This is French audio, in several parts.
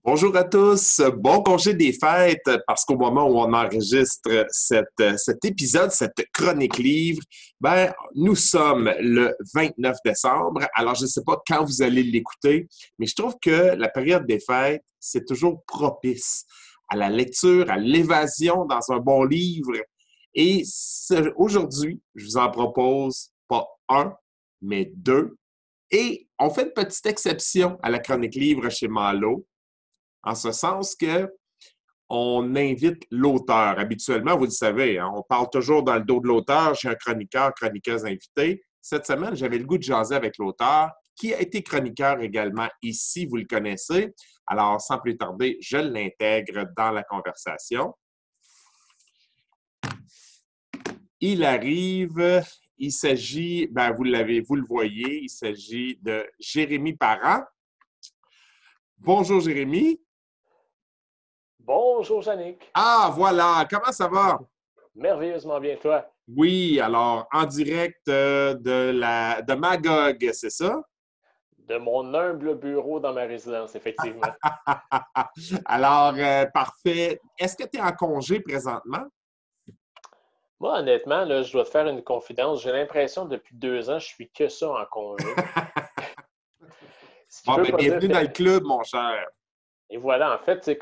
Bonjour à tous, bon congé des fêtes parce qu'au moment où on enregistre cet épisode, cette chronique livre, nous sommes le 29 décembre. Alors, je ne sais pas quand vous allez l'écouter, mais je trouve que la période des fêtes, c'est toujours propice à la lecture, à l'évasion dans un bon livre. Et aujourd'hui, je vous en propose pas un, mais deux. Et on fait une petite exception à la chronique livre chez Malo en ce sens que on invite l'auteur. Habituellement, vous le savez, hein, on parle toujours dans le dos de l'auteur. J'ai un chroniqueur, chroniqueuse invité. Cette semaine, j'avais le goût de jaser avec l'auteur, qui a été chroniqueur également ici, vous le connaissez. Alors, sans plus tarder, je l'intègre dans la conversation. Il arrive, il s'agit, vous le voyez, il s'agit de Jérémy Parent. Bonjour Jérémy. Bonjour, Yannick. Ah, voilà, comment ça va? Merveilleusement bien, toi. Oui, alors en direct de Magog, c'est ça? De mon humble bureau dans ma résidence, effectivement. Alors, parfait. Est-ce que tu es en congé présentement? Moi, honnêtement, là, je dois te faire une confidence. J'ai l'impression depuis 2 ans, je suis que ça en congé. Ce qui Bon, veut ben, pas dire bienvenue que... dans le club, mon cher. Et voilà, en fait, c'est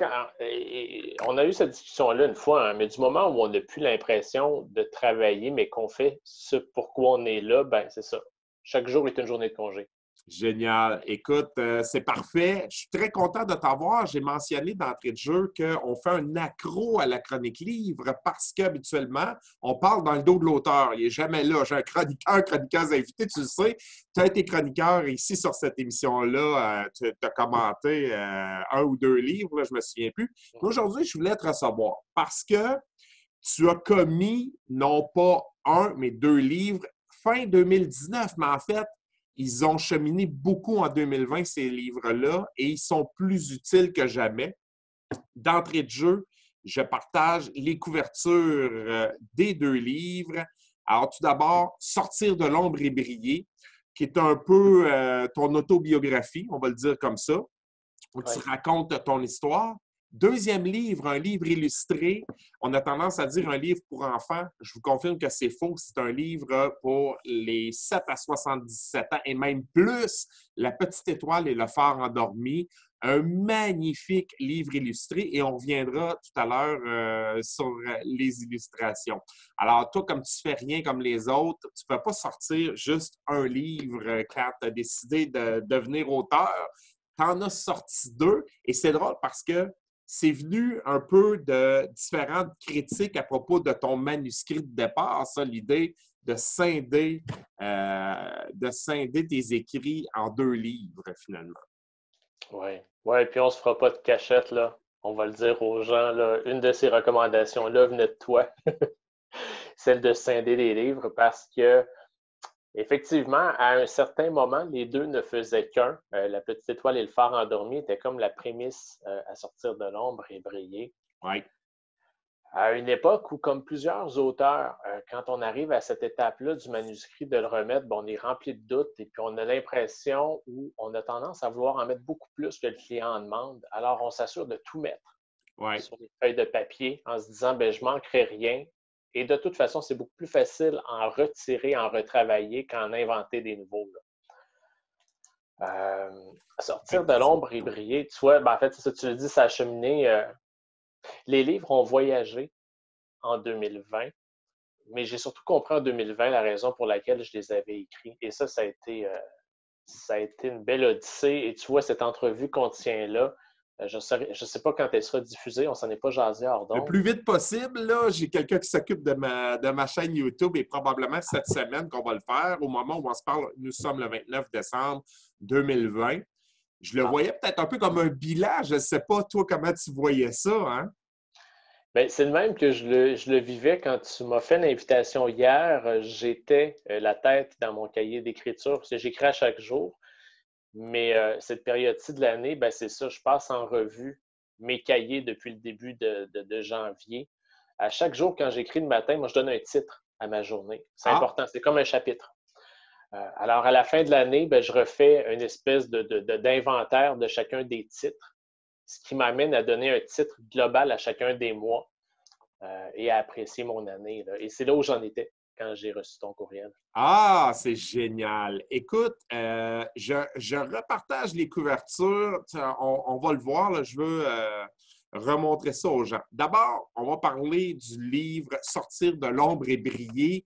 on a eu cette discussion-là une fois, hein, mais du moment où on n'a plus l'impression de travailler, mais qu'on fait ce pourquoi on est là, ben c'est ça. Chaque jour est une journée de congé. Génial. Écoute, c'est parfait. Je suis très content de t'avoir. J'ai mentionné d'entrée de jeu qu'on fait un accro à la chronique livre parce qu'habituellement, on parle dans le dos de l'auteur. Il n'est jamais là. J'ai un chroniqueur, chroniqueuse invité, tu le sais. Tu as été chroniqueur ici sur cette émission-là. Tu as commenté un ou deux livres, là, je ne me souviens plus. Mais aujourd'hui, je voulais te recevoir parce que tu as commis non pas un, mais deux livres fin 2019, mais en fait, ils ont cheminé beaucoup en 2020, ces livres-là, et ils sont plus utiles que jamais. D'entrée de jeu, je partage les couvertures des deux livres. Alors, tout d'abord, Sortir de l'ombre et briller, qui est un peu ton autobiographie, on va le dire comme ça, où tu Oui. racontes ton histoire. Deuxième livre, un livre illustré. On a tendance à dire un livre pour enfants. Je vous confirme que c'est faux. C'est un livre pour les 7 à 77 ans et même plus. La petite étoile et le phare endormi. Un magnifique livre illustré et on reviendra tout à l'heure sur les illustrations. Alors, toi, comme tu fais rien comme les autres, tu ne peux pas sortir juste un livre quand tu as décidé de devenir auteur. Tu en as sorti deux et c'est drôle parce que c'est venu un peu de différentes critiques à propos de ton manuscrit de départ, ça, l'idée de scinder tes écrits en deux livres, finalement. Oui. Ouais, puis on se fera pas de cachette, là. On va le dire aux gens, là. Une de ces recommandations-là venait de toi, celle de scinder les livres, parce que, effectivement, à un certain moment, les deux ne faisaient qu'un. La petite étoile et le phare endormi étaient comme la prémisse à sortir de l'ombre et briller. Oui. À une époque où, comme plusieurs auteurs, quand on arrive à cette étape-là du manuscrit de le remettre, on est rempli de doutes et puis on a l'impression où on a tendance à vouloir en mettre beaucoup plus que le client en demande. Alors, on s'assure de tout mettre Ouais. sur les feuilles de papier en se disant, je manquerai rien. Et de toute façon, c'est beaucoup plus facile en retirer, en retravailler qu'en inventer des nouveaux. Sortir de l'ombre et briller, tu vois, en fait, c'est ça, tu le dis, ça a cheminé. Les livres ont voyagé en 2020. Mais j'ai surtout compris en 2020 la raison pour laquelle je les avais écrits. Et ça a été une belle odyssée. Et tu vois, cette entrevue qu'on tient là, je ne sais pas quand elle sera diffusée, on s'en est pas jasé hors Le d'onde. plus vite possible, là, j'ai quelqu'un qui s'occupe de ma chaîne YouTube et probablement cette semaine qu'on va le faire. Au moment où on se parle, nous sommes le 29 décembre 2020. Je le Ah. voyais peut-être un peu comme un bilan. Je ne sais pas, toi, comment tu voyais ça, hein? C'est le même que je le vivais quand tu m'as fait l'invitation hier. J'étais la tête dans mon cahier d'écriture, parce que j'écris à chaque jour. Mais cette période-ci de l'année, c'est ça, je passe en revue mes cahiers depuis le début de janvier. À chaque jour, quand j'écris le matin, moi, je donne un titre à ma journée. C'est Ah, important, c'est comme un chapitre. Alors, à la fin de l'année, je refais une espèce d'inventaire de chacun des titres. ce qui m'amène à donner un titre global à chacun des mois et à apprécier mon année, là. Et c'est là où j'en étais quand j'ai reçu ton courriel. Ah, c'est génial. Écoute, je repartage les couvertures. On va le voir, là. Je veux remontrer ça aux gens. D'abord, on va parler du livre Sortir de l'ombre et briller.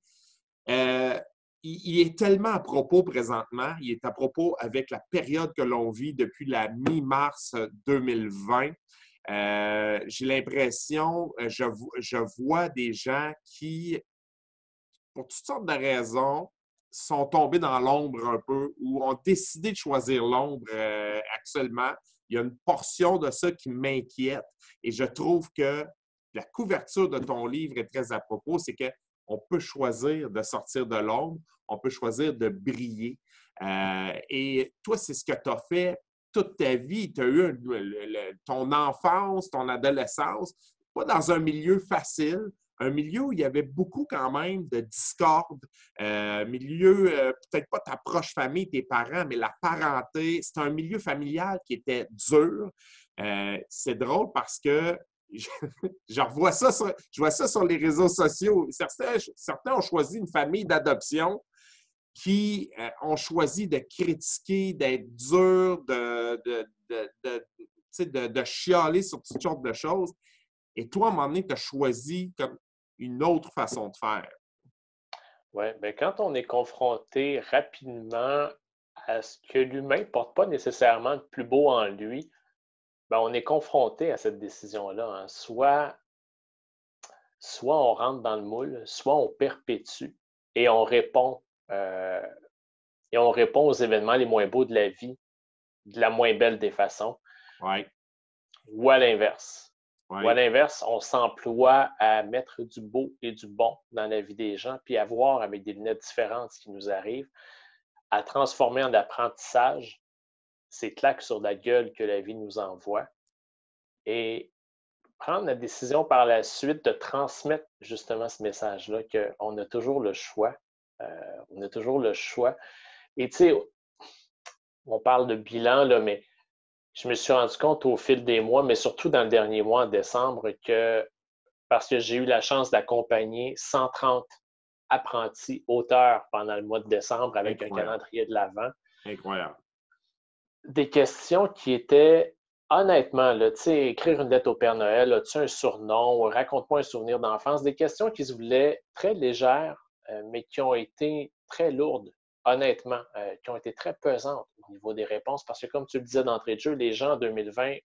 Il est tellement à propos présentement. Il est à propos avec la période que l'on vit depuis la mi-mars 2020. J'ai l'impression, je vois des gens qui, pour toutes sortes de raisons, sont tombés dans l'ombre un peu ou ont décidé de choisir l'ombre actuellement. Il y a une portion de ça qui m'inquiète et je trouve que la couverture de ton livre est très à propos. C'est qu'on peut choisir de sortir de l'ombre, on peut choisir de briller. Et toi, c'est ce que tu as fait toute ta vie. Tu as eu ton enfance, ton adolescence, pas dans un milieu facile, un milieu où il y avait beaucoup quand même de discorde, milieu, peut-être pas ta proche famille, tes parents, mais la parenté. C'est un milieu familial qui était dur. C'est drôle parce que je vois ça sur les réseaux sociaux. Certains ont choisi une famille d'adoption qui ont choisi de critiquer, d'être durs, de chialer sur toutes sortes de choses. Et toi, à un moment donné, tu as choisi comme une autre façon de faire. Oui, bien, quand on est confronté rapidement à ce que l'humain ne porte pas nécessairement de plus beau en lui, bien, on est confronté à cette décision-là, hein. Soit on rentre dans le moule, soit on perpétue et on répond, aux événements les moins beaux de la vie, de la moins belle des façons, Ouais. ou à l'inverse. Ouais. Ou à l'inverse, on s'emploie à mettre du beau et du bon dans la vie des gens, puis à voir avec des lunettes différentes ce qui nous arrive, à transformer en apprentissage ces claques sur la gueule que la vie nous envoie et prendre la décision par la suite de transmettre justement ce message-là qu'on a toujours le choix. On a toujours le choix. Et tu sais, on parle de bilan, là, mais je me suis rendu compte au fil des mois, mais surtout dans le dernier mois, en décembre, que parce que j'ai eu la chance d'accompagner 130 apprentis auteurs pendant le mois de décembre avec un calendrier de l'Avent. Incroyable. Des questions qui étaient, honnêtement, là, tu sais, écrire une lettre au Père Noël, as-tu un surnom, raconte-moi un souvenir d'enfance, des questions qui se voulaient très légères, mais qui ont été très lourdes, honnêtement, qui ont été très pesantes au niveau des réponses, parce que comme tu le disais d'entrée de jeu, les gens en 2020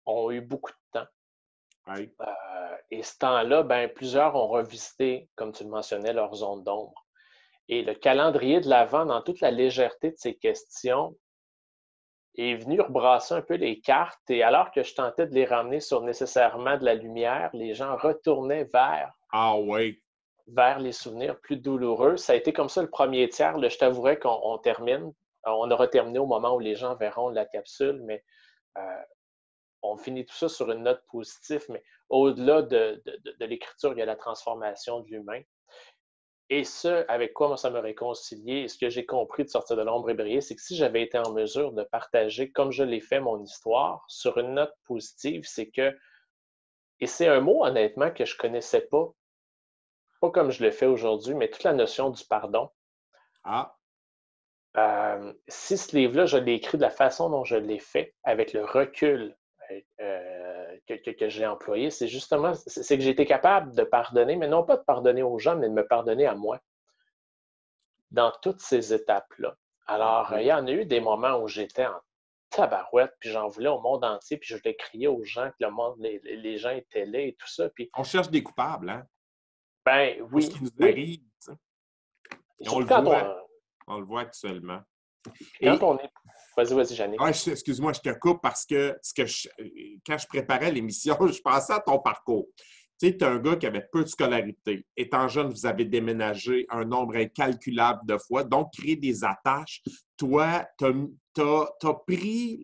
ont eu beaucoup de temps. Oui. Et ce temps-là, ben, plusieurs ont revisité, comme tu le mentionnais, leur zone d'ombre. Et le calendrier de l'Avent, dans toute la légèreté de ces questions, est venu rebrasser un peu les cartes. Et alors que je tentais de les ramener sur nécessairement de la lumière, les gens retournaient vers les souvenirs plus douloureux. Ça a été comme ça le premier tiers. Là, je t'avouerais qu'on termine. On aura terminé au moment où les gens verront la capsule, mais on finit tout ça sur une note positive, mais au-delà de l'écriture, il y a la transformation de l'humain. Et ce, avec quoi moi, ça m'a réconcilié, et ce que j'ai compris de Sortir de l'ombre et briller, c'est que si j'avais été en mesure de partager, comme je l'ai fait, mon histoire, sur une note positive, c'est que, et c'est un mot, honnêtement, que je ne connaissais pas comme je le fais aujourd'hui, mais toute la notion du pardon. Si ce livre-là, je l'ai écrit de la façon dont je l'ai fait, avec le recul que j'ai employé, c'est justement, c'est que j'ai été capable de pardonner, mais non pas de pardonner aux gens, mais de me pardonner à moi dans toutes ces étapes-là. Alors, il y en a eu des moments où j'étais en tabarouette, puis j'en voulais au monde entier, puis je voulais crier aux gens que le monde, les gens étaient laids et tout ça. Puis, on cherche des coupables, hein? Ben oui. Pour ce qui nous arrive, Et on le voit actuellement. Quand on est... Vas-y, Jannick. Excuse-moi, je te coupe parce que, quand je préparais l'émission, je pensais à ton parcours. Tu sais, tu es un gars qui avait peu de scolarité. Étant jeune, vous avez déménagé un nombre incalculable de fois, donc créer des attaches. Toi, tu as pris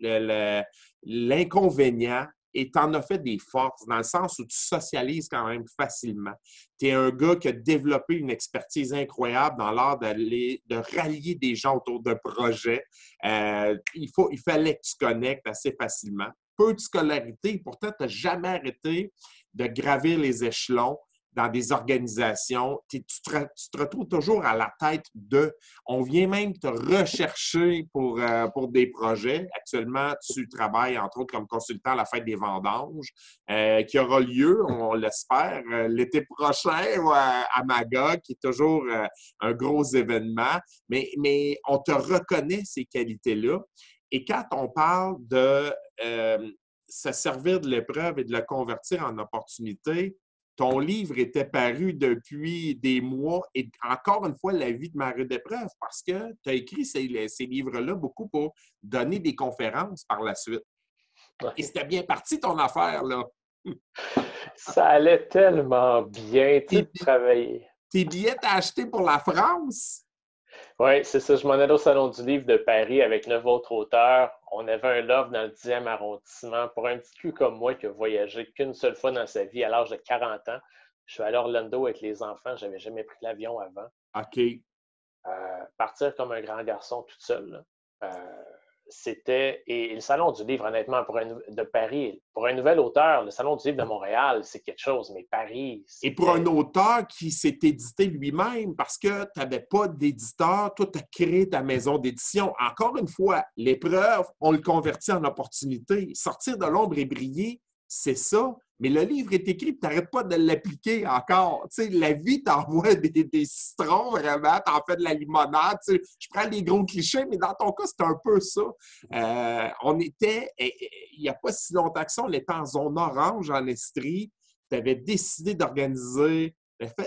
l'inconvénient et tu en as fait des forces, dans le sens où tu socialises quand même facilement. Tu es un gars qui a développé une expertise incroyable dans l'art de rallier des gens autour d'un projet. Il fallait que tu connectes assez facilement. peu de scolarité. Pourtant, tu n'as jamais arrêté de gravir les échelons dans des organisations. Tu te retrouves toujours à la tête de. On vient même te rechercher pour des projets. Actuellement, tu travailles, entre autres, comme consultant à la fête des vendanges, qui aura lieu, on l'espère, l'été prochain à Magog, qui est toujours un gros événement. Mais on te reconnaît ces qualités-là. Et quand on parle de se servir de l'épreuve et de la convertir en opportunité, ton livre était paru depuis des mois et encore une fois, la vie de Marie d'épreuve parce que tu as écrit ces livres-là beaucoup pour donner des conférences par la suite. Ouais. Et c'était bien parti ton affaire, là. Ça allait tellement bien, tu sais, de travailler. Tes billets t'as achetés pour la France? Oui, c'est ça. Je m'en allais au Salon du Livre de Paris avec 9 autres auteurs. On avait un loft dans le 10e arrondissement. Pour un petit cul comme moi qui a voyagé qu'une seule fois dans sa vie à l'âge de 40 ans, je suis allé à Orlando avec les enfants. Je n'avais jamais pris l'avion avant. OK. Partir comme un grand garçon tout seul, c'était... Et le Salon du Livre, honnêtement, de Paris, pour un nouvel auteur, le Salon du Livre de Montréal, c'est quelque chose, mais Paris... Et pour un auteur qui s'est édité lui-même, parce que tu n'avais pas d'éditeur, toi, tu as créé ta maison d'édition. Encore une fois, l'épreuve, on le convertit en opportunité. Sortir de l'ombre et briller, c'est ça. Mais le livre est écrit, tu n'arrêtes pas de l'appliquer encore. Tu sais, la vie t'envoie des citrons, vraiment, t'en fais de la limonade. Tu sais, je prends les gros clichés, mais dans ton cas, c'est un peu ça. On était, il n'y a pas si longtemps que ça, on était en zone orange en Estrie. Tu avais décidé d'organiser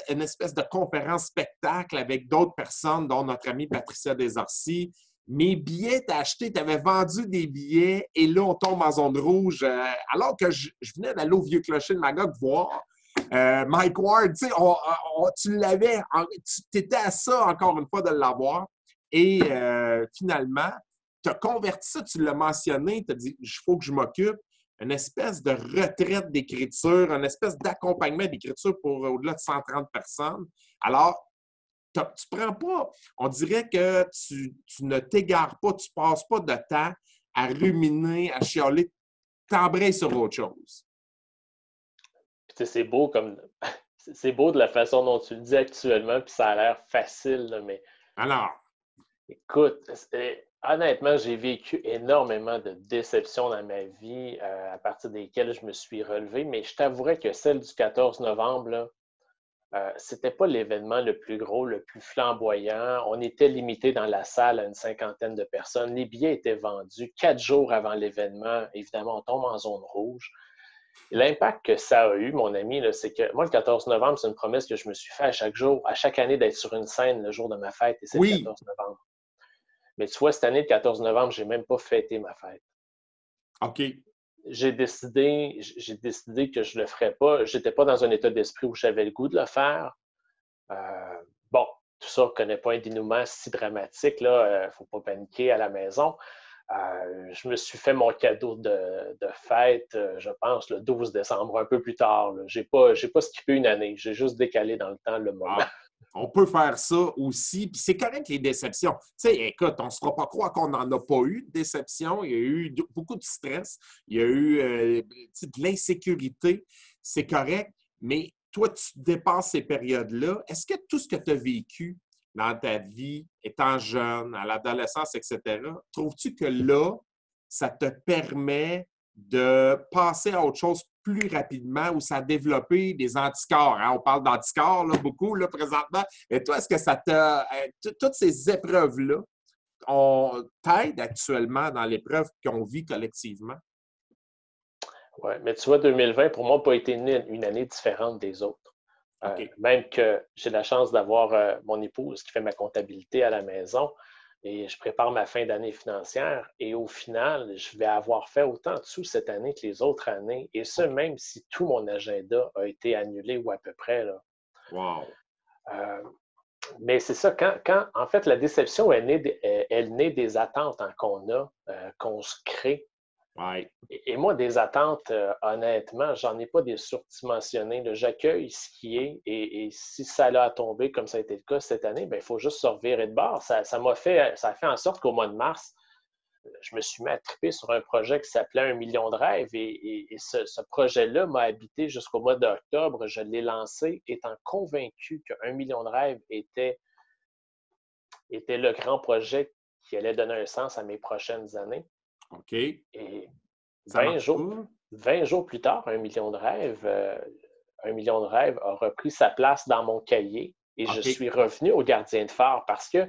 une espèce de conférence-spectacle avec d'autres personnes, dont notre amie Patricia Desorcy. Mes billets, tu as acheté, tu avais vendu des billets et là, on tombe en zone rouge. Alors que je venais d'aller au Vieux Clocher de Magog voir Mike Ward, tu sais, tu l'avais, tu étais à ça encore une fois de l'avoir. Et finalement, tu as converti ça, tu l'as mentionné, tu as dit, il faut que je m'occupe. Une espèce de retraite d'écriture, une espèce d'accompagnement d'écriture pour au-delà de 130 personnes. Alors, tu prends pas, on dirait que tu ne t'égares pas, tu passes pas de temps à ruminer, à chialer, t'embrayes sur autre chose. Puis c'est beau comme c'est beau de la façon dont tu le dis actuellement, puis ça a l'air facile, là, mais Alors, écoute, honnêtement, j'ai vécu énormément de déceptions dans ma vie à partir desquelles je me suis relevé, mais je t'avouerais que celle du 14 novembre, là, c'était pas l'événement le plus gros, le plus flamboyant. On était limité dans la salle à une cinquantaine de personnes. Les billets étaient vendus 4 jours avant l'événement. Évidemment, on tombe en zone rouge. Et l'impact que ça a eu, mon ami, c'est que moi, le 14 novembre, c'est une promesse que je me suis fait à chaque jour, à chaque année, d'être sur une scène le jour de ma fête, et c'est le 14 novembre. Mais tu vois, cette année, le 14 novembre, je n'ai même pas fêté ma fête. OK. J'ai décidé que je ne le ferais pas. Je n'étais pas dans un état d'esprit où j'avais le goût de le faire. Bon, tout ça, on ne connaît pas un dénouement si dramatique. Il ne faut pas paniquer à la maison. Je me suis fait mon cadeau de fête, je pense, le 12 décembre, un peu plus tard. Je n'ai pas skippé une année. J'ai juste décalé dans le temps le moment. Ah, on peut faire ça aussi. Puis c'est correct, les déceptions. Tu sais, écoute, on ne se fera pas croire qu'on n'en a pas eu de déception. Il y a eu beaucoup de stress. Il y a eu de l'insécurité. C'est correct. Mais toi, tu dépasses ces périodes-là. Est-ce que tout ce que tu as vécu dans ta vie, étant jeune, à l'adolescence, etc., trouves-tu que là, ça te permet de passer à autre chose plus rapidement ou ça a développé des anticorps? Hein? On parle d'anticorps là, beaucoup là, présentement. Et toi, est-ce que ça t'a... toutes ces épreuves-là t'aident actuellement dans l'épreuve qu'on vit collectivement? Oui, mais tu vois, 2020, pour moi, n'a pas été une année différente des autres. Okay. Même que j'ai la chance d'avoir mon épouse qui fait ma comptabilité à la maison et je prépare ma fin d'année financière. Et au final, je vais avoir fait autant de sous cette année que les autres années. Et ce, même si tout mon agenda a été annulé ou à peu près. Là. Wow! Mais c'est ça, en fait, la déception, elle naît des attentes qu'on a, qu'on se crée. Ouais. Et moi, des attentes, honnêtement, j'en ai pas des surdimensionnées. J'accueille ce qui est et si ça a tombé comme ça a été le cas cette année, il faut juste se revirer de bord. Ça a fait en sorte qu'au mois de mars, je me suis mis à triper sur un projet qui s'appelait 1 million de rêves et ce projet-là m'a habité jusqu'au mois d'octobre. Je l'ai lancé étant convaincu que 1 million de rêves était le grand projet qui allait donner un sens à mes prochaines années. OK. Et Ça 20 marche jours, pas? 20 jours plus tard, 1 million de rêves, 1 million de rêves a repris sa place dans mon cahier et je OK. suis revenu au gardien de phare parce que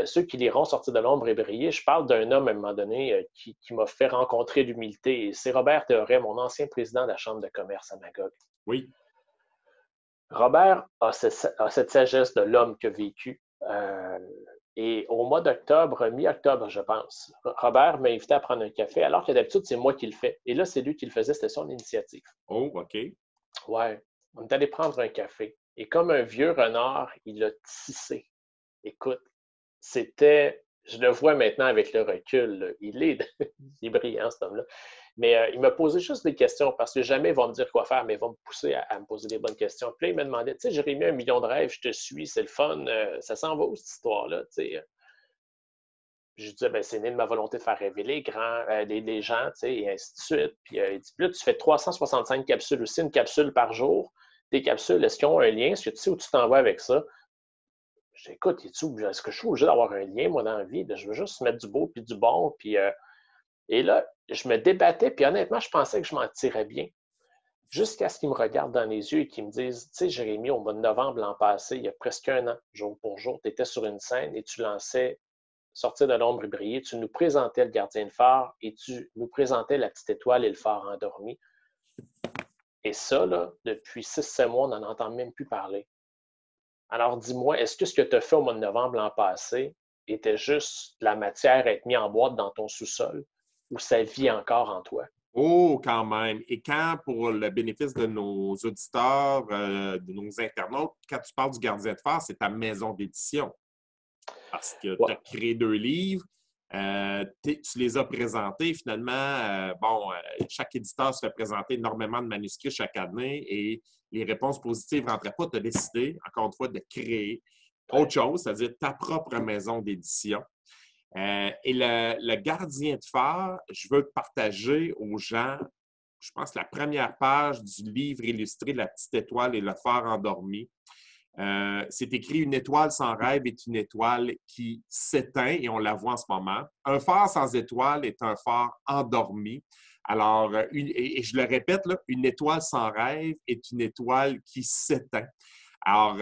ceux qui liront Sortir de l'ombre et briller, je parle d'un homme à un moment donné qui m'a fait rencontrer l'humilité. C'est Robert Théoret, mon ancien président de la Chambre de commerce à Magog. Oui. Robert a cette sagesse de l'homme qui a vécu. Et au mois d'octobre, mi-octobre, je pense, Robert m'a invité à prendre un café, alors que d'habitude, c'est moi qui le fais. Et là, c'est lui qui le faisait, c'était son initiative. Oh, OK. Ouais, on est allé prendre un café. Et comme un vieux renard, il a tissé. Écoute, je le vois maintenant avec le recul, là. Il est brillant, cet homme-là. Mais il m'a posé juste des questions parce que jamais il va me dire quoi faire, mais il va me pousser à me poser des bonnes questions. Puis là, il me demandait, tu sais, Jérémy, 1 million de rêves, je te suis, c'est le fun, ça s'en va où cette histoire-là, tu sais? Je lui disais, ben, c'est né de ma volonté de faire rêver les gens, tu sais, et ainsi de suite. Puis il dit, là, tu fais 365 capsules aussi, une capsule par jour. Tes capsules, est-ce qu'ils ont un lien? Est-ce que tu sais où tu t'en vas avec ça? Je dis, écoute, est-ce que je suis obligé d'avoir un lien, moi, dans la vie? Je veux juste mettre du beau puis du bon. Puis, et là, je me débattais, puis honnêtement, je pensais que je m'en tirais bien. Jusqu'à ce qu'ils me regardent dans les yeux et qu'ils me disent, tu sais, Jérémy, au mois de novembre l'an passé, il y a presque un an, jour pour jour, tu étais sur une scène et tu lançais Sortir de l'ombre et briller. Tu nous présentais le gardien de phare et tu nous présentais la petite étoile et le phare endormi. Et ça, là, depuis 6-7 mois, on n'en entend même plus parler. Alors, dis-moi, est-ce que ce que tu as fait au mois de novembre l'an passé était juste de la matière à être mise en boîte dans ton sous-sol ou ça vit encore en toi? Oh, quand même. Et quand, pour le bénéfice de nos auditeurs, de nos internautes, quand tu parles du gardien de phare, c'est ta maison d'édition. Parce que tu Ouais. as créé 2 livres, tu les as présentés. Finalement, chaque éditeur se fait présenter énormément de manuscrits chaque année et les réponses positives ne rentraient pas. Tu as décidé, encore une fois, de créer autre chose, c'est-à-dire ta propre maison d'édition. Et le gardien de phare, je veux partager aux gens, je pense, la première page du livre illustré La petite étoile et le phare endormi. C'est écrit « Une étoile sans rêve est une étoile qui s'éteint » et on la voit en ce moment. Un phare sans étoile est un phare endormi. Alors, et je le répète, là, une étoile sans rêve est une étoile qui s'éteint. Alors,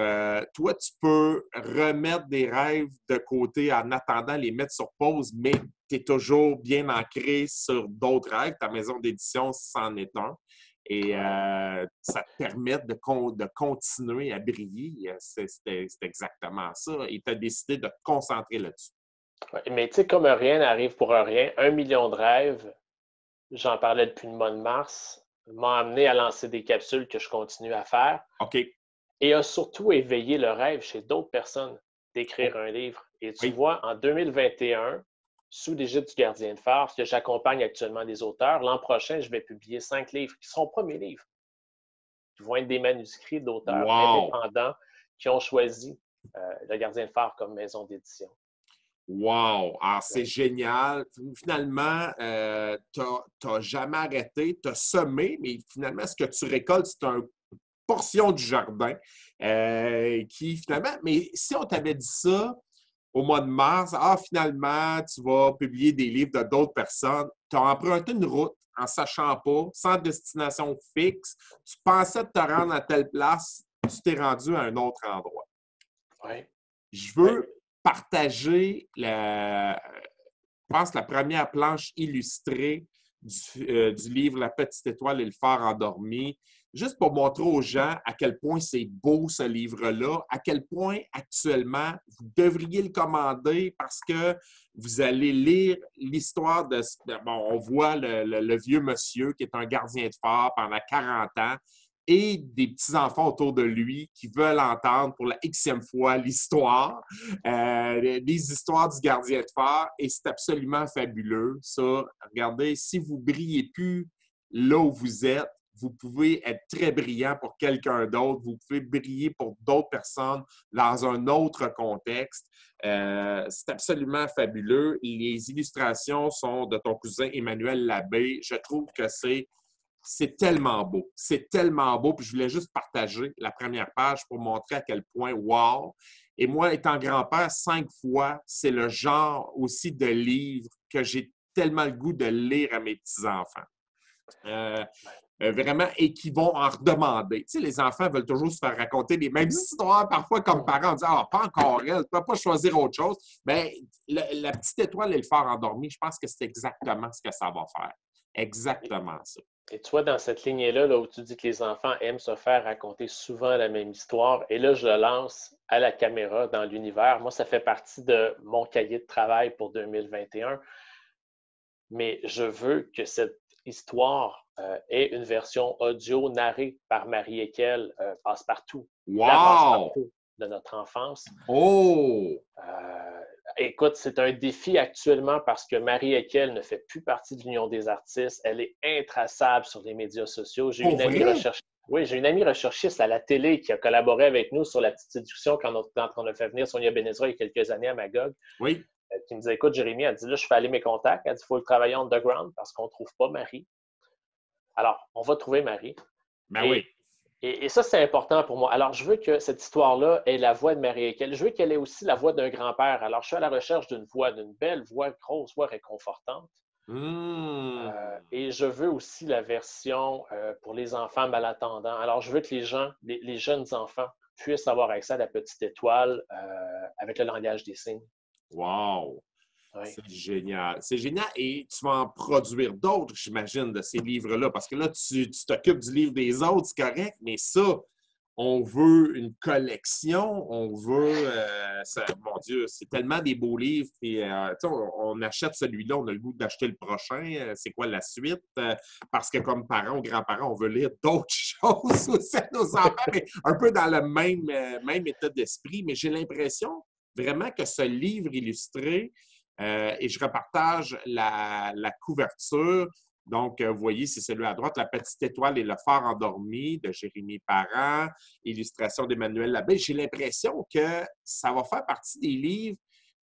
toi, tu peux remettre des rêves de côté en attendant les mettre sur pause, mais tu es toujours bien ancré sur d'autres rêves. Ta maison d'édition, c'en est un. Et ça te permet de continuer à briller. C'est exactement ça. Et tu as décidé de te concentrer là-dessus. Ouais, mais tu sais, comme rien n'arrive pour rien, 1 million de rêves, j'en parlais depuis le mois de mars, m'a amené à lancer des capsules que je continue à faire. OK. Et a surtout éveillé le rêve chez d'autres personnes d'écrire un livre. Et tu Oui. vois, en 2021, sous l'égide du gardien de phare, parce que j'accompagne actuellement des auteurs, l'an prochain, je vais publier 5 livres qui seront pas mes livres, qui vont être des manuscrits d'auteurs Wow! indépendants qui ont choisi le gardien de phare comme maison d'édition. Wow! Alors, c'est Ouais. génial. Finalement, tu n'as jamais arrêté, tu as semé, mais finalement, ce que tu récoltes, c'est une portion du jardin qui, finalement, mais si on t'avait dit ça au mois de mars, finalement, tu vas publier des livres de d'autres personnes, tu as emprunté une route en sachant pas, sans destination fixe, tu pensais te rendre à telle place, tu t'es rendu à un autre endroit. Ouais. Je Ouais. veux partager, je pense, la première planche illustrée du livre La petite étoile et le phare endormi, juste pour montrer aux gens à quel point c'est beau ce livre-là, à quel point actuellement vous devriez le commander parce que vous allez lire l'histoire de... Bon, on voit le vieux monsieur qui est un gardien de phare pendant 40 ans et des petits-enfants autour de lui qui veulent entendre pour la xème fois l'histoire, des histoires du gardien de phare, et c'est absolument fabuleux. Ça, regardez, si vous ne brillez plus là où vous êtes, vous pouvez être très brillant pour quelqu'un d'autre, vous pouvez briller pour d'autres personnes dans un autre contexte. C'est absolument fabuleux. Les illustrations sont de ton cousin Emmanuel Labbé. Je trouve que c'est tellement beau. C'est tellement beau. Puis je voulais juste partager la première page pour montrer à quel point, wow! Et moi, étant grand-père 5 fois, c'est le genre aussi de livre que j'ai tellement le goût de lire à mes petits-enfants. Vraiment, et qui vont en redemander. Tu sais, les enfants veulent toujours se faire raconter les mêmes histoires, parfois comme parents, on dit « Ah, pas encore elle, tu ne peux pas choisir autre chose. » Mais la petite étoile et le phare endormi, je pense que c'est exactement ce que ça va faire. Exactement ça. Et tu vois, dans cette lignée-là, là, où tu dis que les enfants aiment se faire raconter souvent la même histoire, et là, je lance à la caméra dans l'univers. Moi, ça fait partie de mon cahier de travail pour 2021. Mais je veux que cette histoire ait une version audio narrée par Marie-Équelle Passepartout, la Wow! Passepartout de notre enfance. Oh! Écoute, c'est un défi actuellement parce que Marie-Équelle ne fait plus partie de l'Union des artistes. Elle est intraçable sur les médias sociaux. J'ai une amie recherchiste. Oui, j'ai une amie recherchiste à la télé qui a collaboré avec nous sur La Petite Séduction quand on a fait venir Sonia Benezra il y a quelques années à Magog. Oui. Qui me disait, écoute, Jérémy, elle dit, là, je fais aller mes contacts. Elle dit, il faut le travailler underground parce qu'on ne trouve pas Marie. Alors, on va trouver Marie. Ben oui. Et ça, c'est important pour moi. Alors, je veux que cette histoire-là ait la voix de Marie-Équelle. Je veux qu'elle ait aussi la voix d'un grand-père. Alors, je suis à la recherche d'une voix, d'une belle voix, grosse voix réconfortante. Et je veux aussi la version pour les enfants malattendants. Alors, je veux que les jeunes enfants puissent avoir accès à la petite étoile avec le langage des signes. Wow! Oui. C'est génial. C'est génial. Et tu vas en produire d'autres, j'imagine, de ces livres-là. Parce que là, tu t'occupes du livre des autres, c'est correct, mais ça, on veut une collection, on veut... mon Dieu, c'est tellement des beaux livres. Puis, on achète celui-là, on a le goût d'acheter le prochain. C'est quoi la suite? Parce que comme parents ou grands-parents, on veut lire d'autres choses aussi à nos enfants, mais un peu dans le même état d'esprit. Mais j'ai l'impression vraiment que ce livre illustré, et je repartage la couverture. Donc, vous voyez, c'est celui à droite, La Petite Étoile et le phare endormi de Jérémy Parent, illustration d'Emmanuel Labbé. J'ai l'impression que ça va faire partie des livres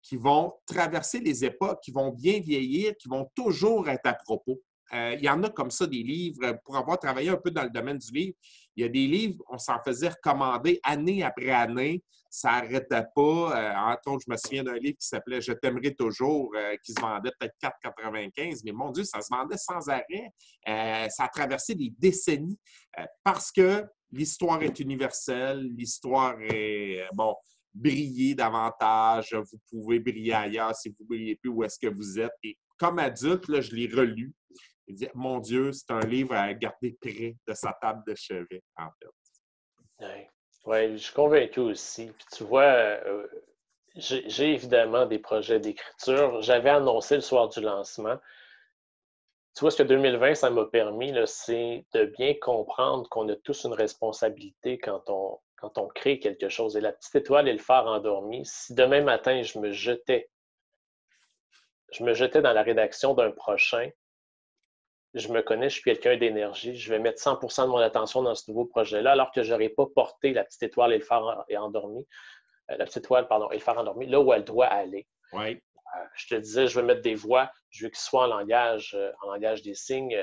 qui vont traverser les époques, qui vont bien vieillir, qui vont toujours être à propos. Il y en a comme ça des livres, pour avoir travaillé un peu dans le domaine du livre, il y a des livres, on s'en faisait recommander année après année, ça n'arrêtait pas. Entre autres, je me souviens d'un livre qui s'appelait « Je t'aimerai toujours », qui se vendait peut-être 4,95, mais mon Dieu, ça se vendait sans arrêt. Ça a traversé des décennies parce que l'histoire est universelle, l'histoire est, briller davantage, vous pouvez briller ailleurs si vous ne brillez plus où est-ce que vous êtes. Et comme adulte, là, je l'ai relu. Je dis, mon Dieu, c'est un livre à garder près de sa table de chevet, en fait. Oui, je suis convaincu aussi. Puis tu vois, j'ai évidemment des projets d'écriture. J'avais annoncé le soir du lancement. Tu vois, ce que 2020, ça m'a permis, c'est de bien comprendre qu'on a tous une responsabilité quand on crée quelque chose. Et la petite étoile et le phare endormi, si demain matin, je me jetais dans la rédaction d'un prochain, je me connais, je suis quelqu'un d'énergie, je vais mettre 100% de mon attention dans ce nouveau projet-là, alors que je n'aurais pas porté la petite étoile et le phare endormi, la petite étoile, pardon, et le phare endormi, là où elle doit aller. Oui. Je te disais, je vais mettre des voix, je veux qu'ils soient en langage des signes.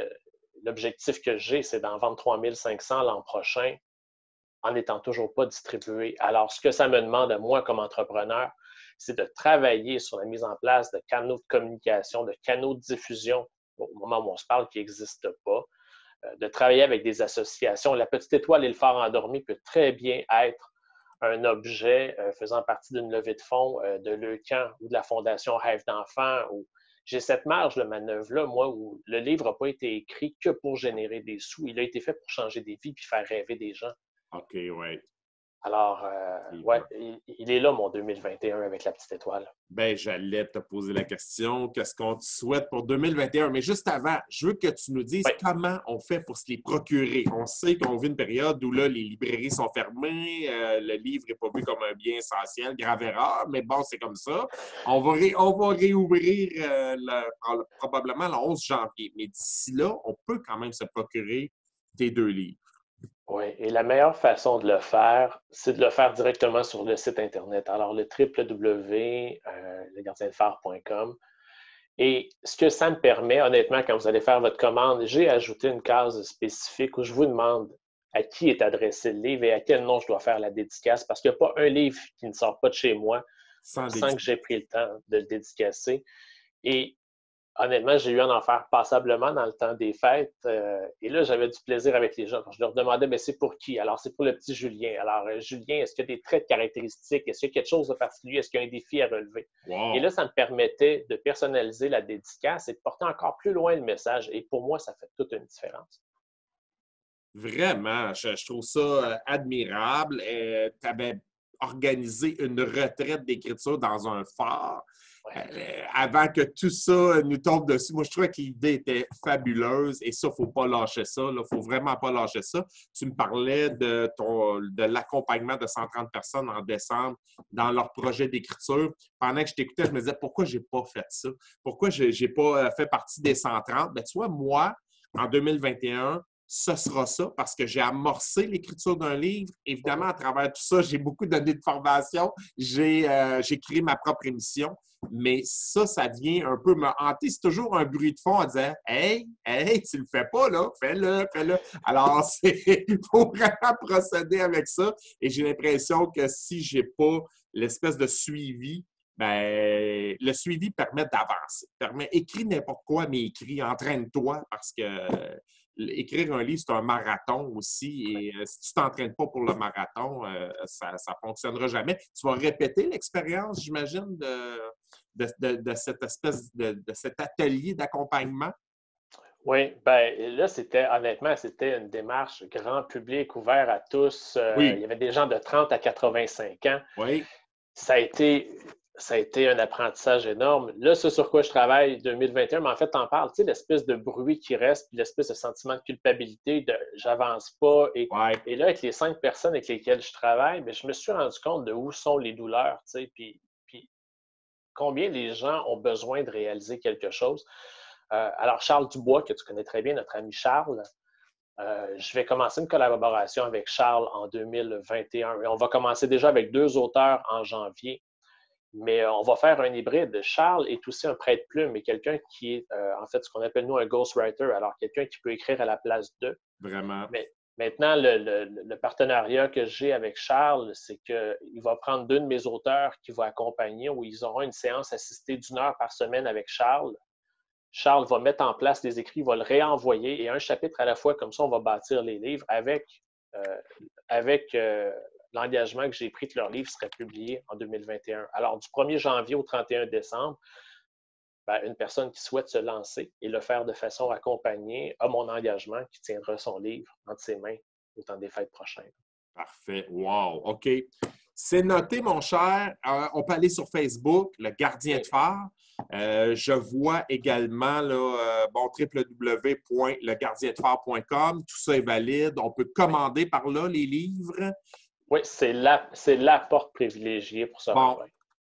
L'objectif que j'ai, c'est d'en vendre 3500 l'an prochain en n'étant toujours pas distribué. Alors, ce que ça me demande à moi comme entrepreneur, c'est de travailler sur la mise en place de canaux de communication, de canaux de diffusion au moment où on se parle qui n'existent pas, de travailler avec des associations. La petite étoile et le phare endormi peut très bien être un objet faisant partie d'une levée de fonds de Leucan ou de la Fondation Rêve d'enfant. J'ai cette marge de manœuvre-là, moi, où le livre n'a pas été écrit que pour générer des sous. Il a été fait pour changer des vies puis faire rêver des gens. OK, oui. Alors, il est là, mon 2021, avec la petite étoile. Bien, j'allais te poser la question. Qu'est-ce qu'on te souhaite pour 2021? Mais juste avant, je veux que tu nous dises comment on fait pour se les procurer. On sait qu'on vit une période où là, les librairies sont fermées, le livre n'est pas vu comme un bien essentiel, grave erreur, mais bon, c'est comme ça. On va réouvrir probablement le 11 janvier. Mais d'ici là, on peut quand même se procurer tes 2 livres? Oui, et la meilleure façon de le faire, c'est de le faire directement sur le site Internet. Alors, le www.legardiendephare.com. Et ce que ça me permet, honnêtement, quand vous allez faire votre commande, j'ai ajouté une case spécifique où je vous demande à qui est adressé le livre et à quel nom je dois faire la dédicace, parce qu'il n'y a pas un livre qui ne sort pas de chez moi sans que j'ai pris le temps de le dédicacer. Et honnêtement, j'ai eu à en faire passablement dans le temps des fêtes. Et là, j'avais du plaisir avec les gens. Je leur demandais, mais c'est pour qui? Alors, c'est pour le petit Julien. Alors, Julien, est-ce qu'il y a des traits caractéristiques? Est-ce qu'il y a quelque chose de particulier? Est-ce qu'il y a un défi à relever? Wow. Et là, ça me permettait de personnaliser la dédicace et de porter encore plus loin le message. Et pour moi, ça fait toute une différence. Vraiment, je trouve ça admirable. Tu avais organisé une retraite d'écriture dans un phare. Avant que tout ça nous tombe dessus, moi, je trouvais que l'idée était fabuleuse et ça, il ne faut pas lâcher ça. Il ne faut vraiment pas lâcher ça. Tu me parlais de l'accompagnement de 130 personnes en décembre dans leur projet d'écriture. Pendant que je t'écoutais, je me disais, pourquoi je n'ai pas fait ça? Pourquoi je n'ai pas fait partie des 130? Bien, tu vois, moi, en 2021, ce sera ça parce que j'ai amorcé l'écriture d'un livre. Évidemment, à travers tout ça, j'ai beaucoup donné de formation. J'ai créé ma propre émission. Mais ça vient un peu me hanter. C'est toujours un bruit de fond en disant « Hey, tu le fais pas, là, fais-le. » Alors, il faut vraiment procéder avec ça. Et j'ai l'impression que si je n'ai pas l'espèce de suivi, ben, le suivi permet d'avancer. Écris n'importe quoi, mais écris, entraîne-toi parce que écrire un livre, c'est un marathon aussi. Et si tu ne t'entraînes pas pour le marathon, ça ne fonctionnera jamais. Tu vas répéter l'expérience, j'imagine, de cette espèce de cet atelier d'accompagnement? Oui, bien là, honnêtement, c'était une démarche grand public, ouvert à tous. Oui. Il y avait des gens de 30 à 85 ans. Oui. Ça a été un apprentissage énorme. Là, ce sur quoi je travaille 2021, mais en fait, t'en parles, tu sais, l'espèce de bruit qui reste, puis l'espèce de sentiment de culpabilité, de j'avance pas. Et là, avec les 5 personnes avec lesquelles je travaille, bien, je me suis rendu compte de où sont les douleurs, tu sais, puis combien les gens ont besoin de réaliser quelque chose. Alors, Charles Dubois, que tu connais très bien, notre ami Charles, je vais commencer une collaboration avec Charles en 2021. Et on va commencer déjà avec 2 auteurs en janvier. Mais on va faire un hybride. Charles est aussi un prête-plume et quelqu'un qui est, en fait, ce qu'on appelle, nous, un ghostwriter. Alors, quelqu'un qui peut écrire à la place d'eux. Vraiment. Mais maintenant, le partenariat que j'ai avec Charles, c'est qu'il va prendre 2 de mes auteurs qui vont accompagner, où ils auront une séance assistée d'1 heure par semaine avec Charles. Charles va mettre en place les écrits, va le réenvoyer et un chapitre à la fois, comme ça, on va bâtir les livres avec l'engagement que j'ai pris que leur livre serait publié en 2021. Alors, du 1er janvier au 31 décembre, ben, une personne qui souhaite se lancer et le faire de façon accompagnée a mon engagement qui tiendra son livre entre ses mains au temps des fêtes prochaines. Parfait. Wow. OK. C'est noté, mon cher. On peut aller sur Facebook, Le Gardien de Phare. Je vois également www.legardiendephare.com. Tout ça est valide. On peut commander par là les livres. Oui, c'est la porte privilégiée pour ça. Bon.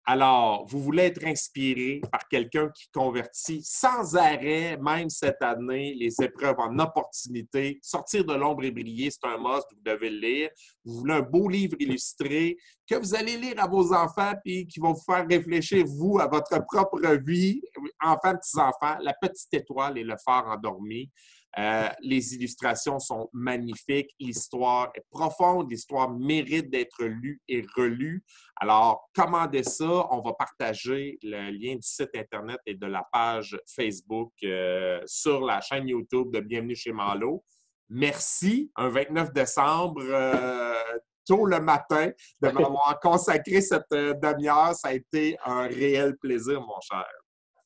Alors, vous voulez être inspiré par quelqu'un qui convertit sans arrêt, même cette année, les épreuves en opportunité. Sortir de l'ombre et briller, c'est un must, vous devez le lire. Vous voulez un beau livre illustré que vous allez lire à vos enfants puis qui vont vous faire réfléchir, vous, à votre propre vie, enfants, petits-enfants, La petite étoile et le phare endormi. Les illustrations sont magnifiques. L'histoire est profonde. L'histoire mérite d'être lue et relue. Alors, commandez ça. On va partager le lien du site Internet et de la page Facebook sur la chaîne YouTube de Bienvenue chez Malo. Merci. Un 29 décembre, tôt le matin, de m'avoir consacré cette demi-heure. Ça a été un réel plaisir, mon cher.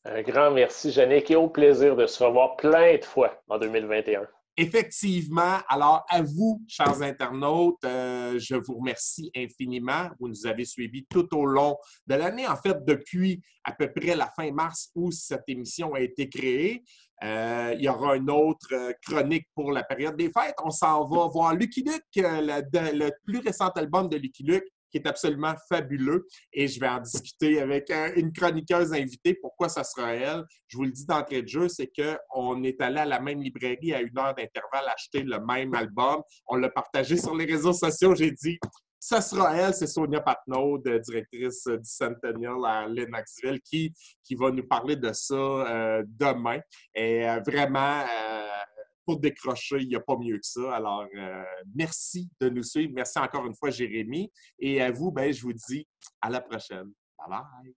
Un grand merci, Yannick, et au plaisir de se revoir plein de fois en 2021. Effectivement. Alors, à vous, chers internautes, je vous remercie infiniment. Vous nous avez suivis tout au long de l'année. En fait, depuis à peu près la fin mars où cette émission a été créée. Il y aura une autre chronique pour la période des fêtes. On s'en va voir Lucky Luke, le plus récent album de Lucky Luke, qui est absolument fabuleux. Et je vais en discuter avec une chroniqueuse invitée. Pourquoi ça sera elle? Je vous le dis d'entrée de jeu, c'est qu'on est allé à la même librairie à 1 heure d'intervalle acheter le même album. On l'a partagé sur les réseaux sociaux. J'ai dit, ça sera elle, c'est Sonia Patnaud, directrice du Centennial à Lennoxville, qui va nous parler de ça demain. Et vraiment, pour décrocher, il n'y a pas mieux que ça. Alors, merci de nous suivre. Merci encore une fois, Jérémy. Et à vous, ben, je vous dis à la prochaine. Bye bye!